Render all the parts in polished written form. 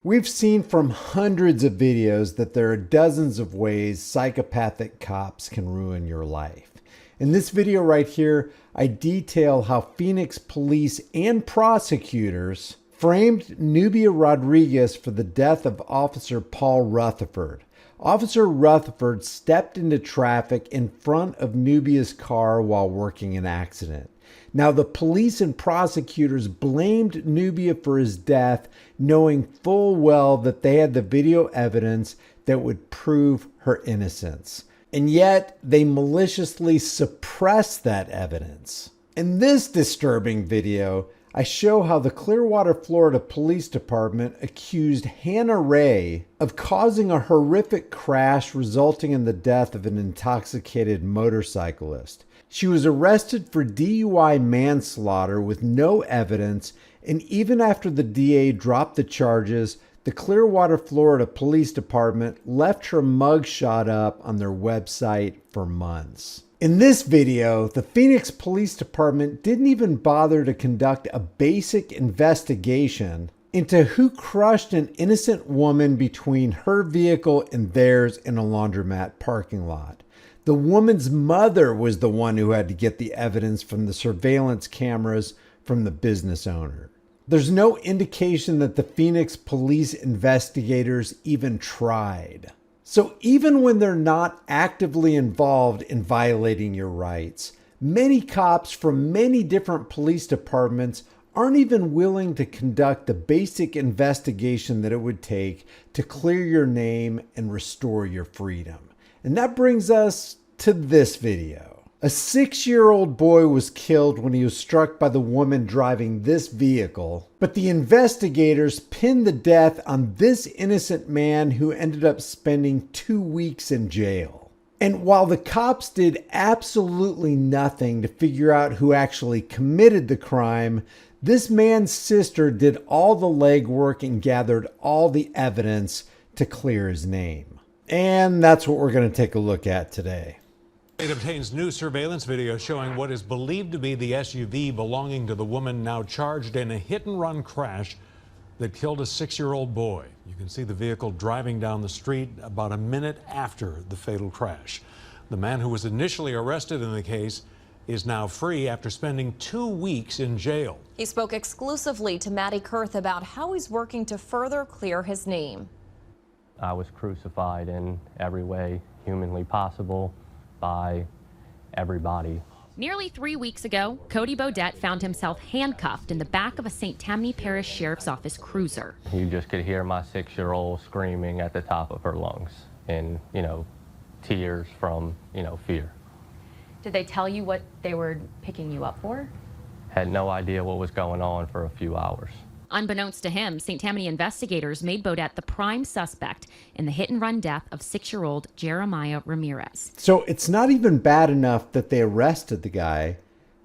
We've seen from hundreds of videos that there are dozens of ways psychopathic cops can ruin your life. In this video right here, I detail how Phoenix police and prosecutors framed Nubia Rodriguez for the death of Officer Paul Rutherford. Officer Rutherford stepped into traffic in front of Nubia's car while working an accident. Now, the police and prosecutors blamed Nubia for his death, knowing full well that they had the video evidence that would prove her innocence. And yet, they maliciously suppressed that evidence. In this disturbing video, I show how the Clearwater, Florida Police Department accused Hannah Ray of causing a horrific crash resulting in the death of an intoxicated motorcyclist. She was arrested for DUI manslaughter with no evidence, and even after the DA dropped the charges, the Clearwater, Florida Police Department left her mugshot up on their website for months. In this video, the Phoenix Police Department didn't even bother to conduct a basic investigation into who crushed an innocent woman between her vehicle and theirs in a laundromat parking lot. The woman's mother was the one who had to get the evidence from the surveillance cameras from the business owner. There's no indication that the Phoenix police investigators even tried. So even when they're not actively involved in violating your rights, many cops from many different police departments aren't even willing to conduct the basic investigation that it would take to clear your name and restore your freedom. And that brings us to this video. A 6-year-old boy was killed when he was struck by the woman driving this vehicle, but the investigators pinned the death on this innocent man who ended up spending 2 weeks in jail. And while the cops did absolutely nothing to figure out who actually committed the crime, this man's sister did all the legwork and gathered all the evidence to clear his name. And that's what we're going to take a look at today. It obtains new surveillance video showing what is believed to be the SUV belonging to the woman now charged in a hit-and-run crash that killed a 6-year-old boy. You can see the vehicle driving down the street about a minute after the fatal crash. The man who was initially arrested in the case is now free after spending 2 weeks in jail. He spoke exclusively to Maddie Kurth about how he's working to further clear his name. I was crucified in every way humanly possible by everybody. Nearly 3 weeks ago, Cody Beaudette found himself handcuffed in the back of a St. Tammany Parish Sheriff's Office cruiser. You just could hear my 6-year-old screaming at the top of her lungs and, tears from, fear. Did they tell you what they were picking you up for? Had no idea what was going on for a few hours. Unbeknownst to him, St. Tammany investigators made Beaudette the prime suspect in the hit-and-run death of 6-year-old Jeremiah Ramirez. So it's not even bad enough that they arrested the guy.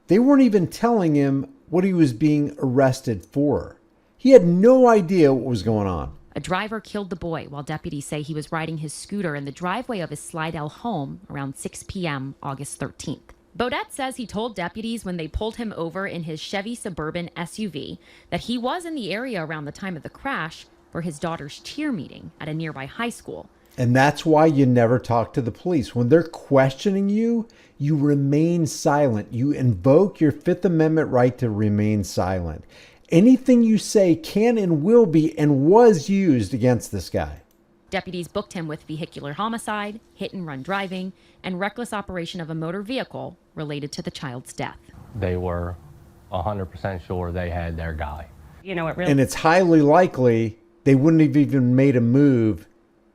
They weren't even telling him what he was being arrested for. He had no idea what was going on. A driver killed the boy while deputies say he was riding his scooter in the driveway of his Slidell home around 6 p.m. August 13th. Beaudette says he told deputies when they pulled him over in his Chevy Suburban SUV that he was in the area around the time of the crash for his daughter's cheer meeting at a nearby high school. And that's why you never talk to the police. When they're questioning you, you remain silent. You invoke your Fifth Amendment right to remain silent. Anything you say can and will be and was used against this guy. Deputies booked him with vehicular homicide, hit-and-run driving, and reckless operation of a motor vehicle related to the child's death. They were 100% sure they had their guy. And it's highly likely they wouldn't have even made a move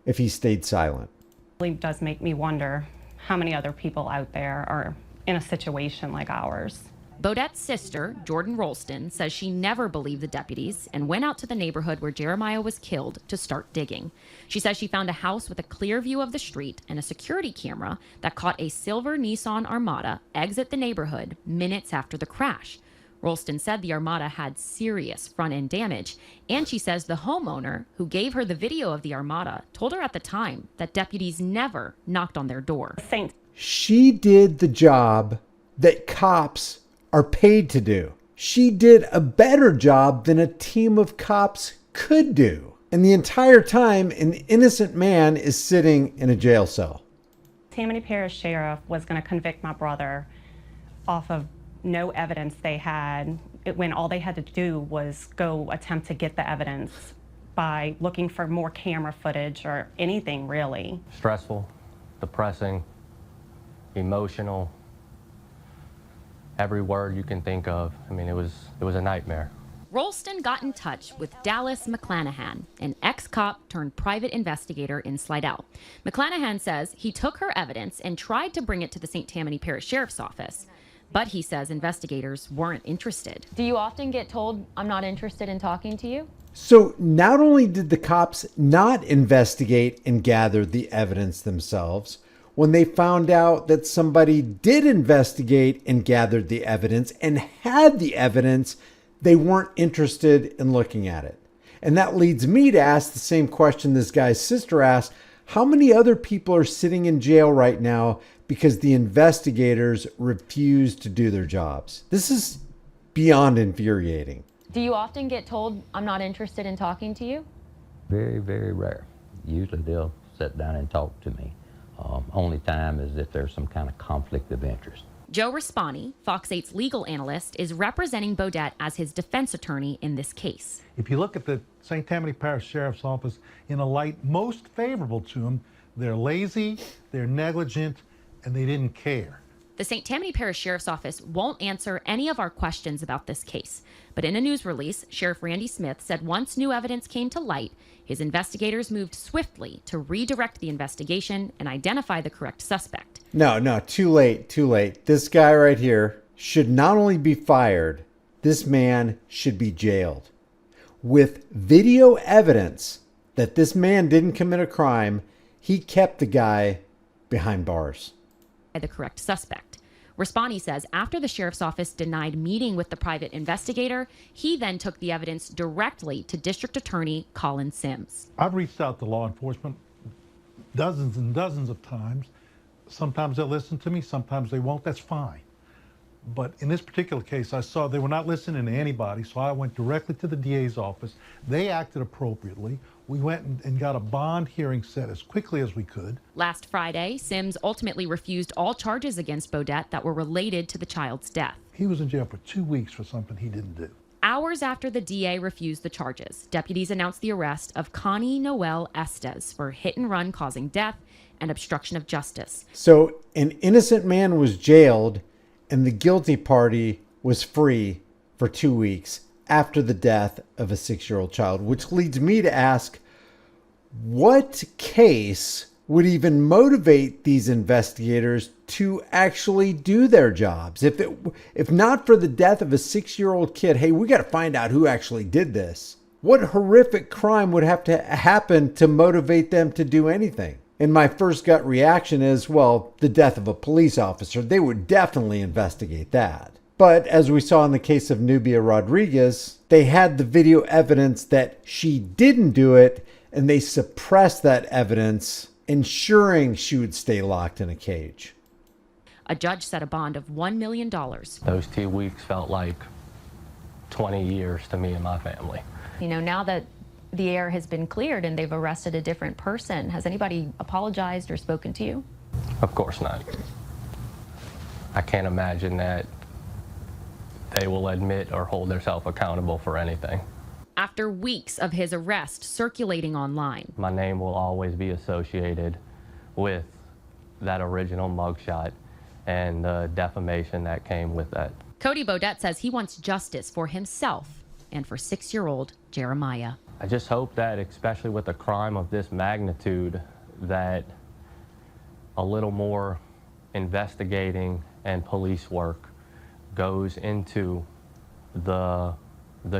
if he stayed silent. It really does make me wonder how many other people out there are in a situation like ours. Beaudette's sister, Jordan Rolston, says she never believed the deputies and went out to the neighborhood where Jeremiah was killed to start digging. She says she found a house with a clear view of the street and a security camera that caught a silver Nissan Armada exit the neighborhood minutes after the crash. Rolston said the Armada had serious front-end damage, and she says the homeowner who gave her the video of the Armada told her at the time that deputies never knocked on their door. She did the job that cops are paid to do. She did a better job than a team of cops could do. And the entire time, an innocent man is sitting in a jail cell. Tammany Parish Sheriff was going to convict my brother off of no evidence they had, when all they had to do was go attempt to get the evidence by looking for more camera footage or anything really. Stressful, depressing, emotional, every word you can think of. I mean, it was a nightmare. Rolston got in touch with Dallas McClanahan, an ex-cop turned private investigator in Slidell. McClanahan says he took her evidence and tried to bring it to the St. Tammany Parish Sheriff's Office, but he says investigators weren't interested. Do you often get told, I'm not interested in talking to you? So not only did the cops not investigate and gather the evidence themselves, when they found out that somebody did investigate and gathered the evidence and had the evidence, they weren't interested in looking at it. And that leads me to ask the same question this guy's sister asked. How many other people are sitting in jail right now because the investigators refuse to do their jobs? This is beyond infuriating. Do you often get told, I'm not interested in talking to you? Very, very rare. Usually they'll sit down and talk to me. Only time is if there's some kind of conflict of interest. Joe Rispani, Fox 8's legal analyst, is representing Beaudette as his defense attorney in this case. If you look at the St. Tammany Parish Sheriff's Office in a light most favorable to them, they're lazy, they're negligent, and they didn't care. The St. Tammany Parish Sheriff's Office won't answer any of our questions about this case. But in a news release, Sheriff Randy Smith said once new evidence came to light, his investigators moved swiftly to redirect the investigation and identify the correct suspect. No, too late. This guy right here should not only be fired, this man should be jailed. With video evidence that this man didn't commit a crime, he kept the guy behind bars. The correct suspect. Rispani says after the sheriff's office denied meeting with the private investigator, he then took the evidence directly to District Attorney Colin Sims. I've reached out to law enforcement dozens and dozens of times. Sometimes they'll listen to me, sometimes they won't. That's fine. But in this particular case, I saw they were not listening to anybody, so I went directly to the DA's office. They acted appropriately. We went and got a bond hearing set as quickly as we could. Last Friday, Sims ultimately refused all charges against Beaudette that were related to the child's death. He was in jail for 2 weeks for something he didn't do. Hours after the DA refused the charges, deputies announced the arrest of Connie Noel Estes for hit and run causing death and obstruction of justice. So an innocent man was jailed and the guilty party was free for 2 weeks after the death of a 6-year-old child, which leads me to ask, what case would even motivate these investigators to actually do their jobs? If not for the death of a 6-year-old kid, hey, we got to find out who actually did this. What horrific crime would have to happen to motivate them to do anything? And my first gut reaction is, well, the death of a police officer. They would definitely investigate that. But as we saw in the case of Nubia Rodriguez, they had the video evidence that she didn't do it, and they suppressed that evidence, ensuring she would stay locked in a cage. A judge set a bond of $1 million. Those 2 weeks felt like 20 years to me and my family. You know, now that the air has been cleared and they've arrested a different person, has anybody apologized or spoken to you? Of course not. I can't imagine that they will admit or hold themselves accountable for anything. After weeks of his arrest circulating online, My name will always be associated with that original mugshot and the defamation that came with that. Cody Beaudette says he wants justice for himself and for 6-year-old Jeremiah. I just hope that, especially with a crime of this magnitude, that a little more investigating and police work goes into the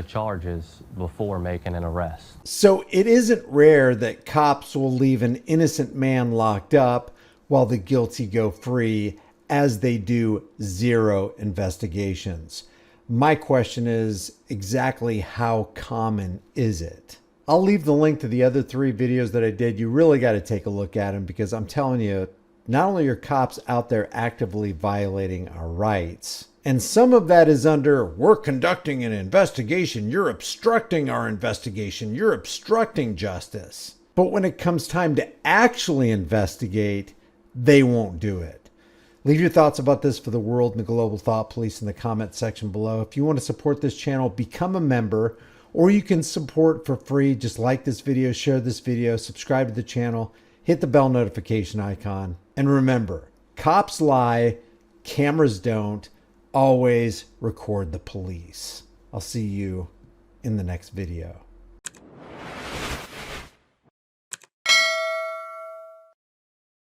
charges before making an arrest. So it isn't rare that cops will leave an innocent man locked up while the guilty go free, as they do zero investigations. My question is, exactly how common is it? I'll leave the link to the other 3 videos that I did. You really got to take a look at them, because I'm telling you, not only are cops out there actively violating our rights, And some of that is under, we're conducting an investigation, you're obstructing our investigation, you're obstructing justice. But when it comes time to actually investigate, they won't do it. Leave your thoughts about this for the world and the global thought police in the comment section below. If you want to support this channel, become a member, or you can support for free. Just like this video, share this video, subscribe to the channel, hit the bell notification icon. And remember, cops lie, cameras don't. Always record the police. I'll see you in the next video.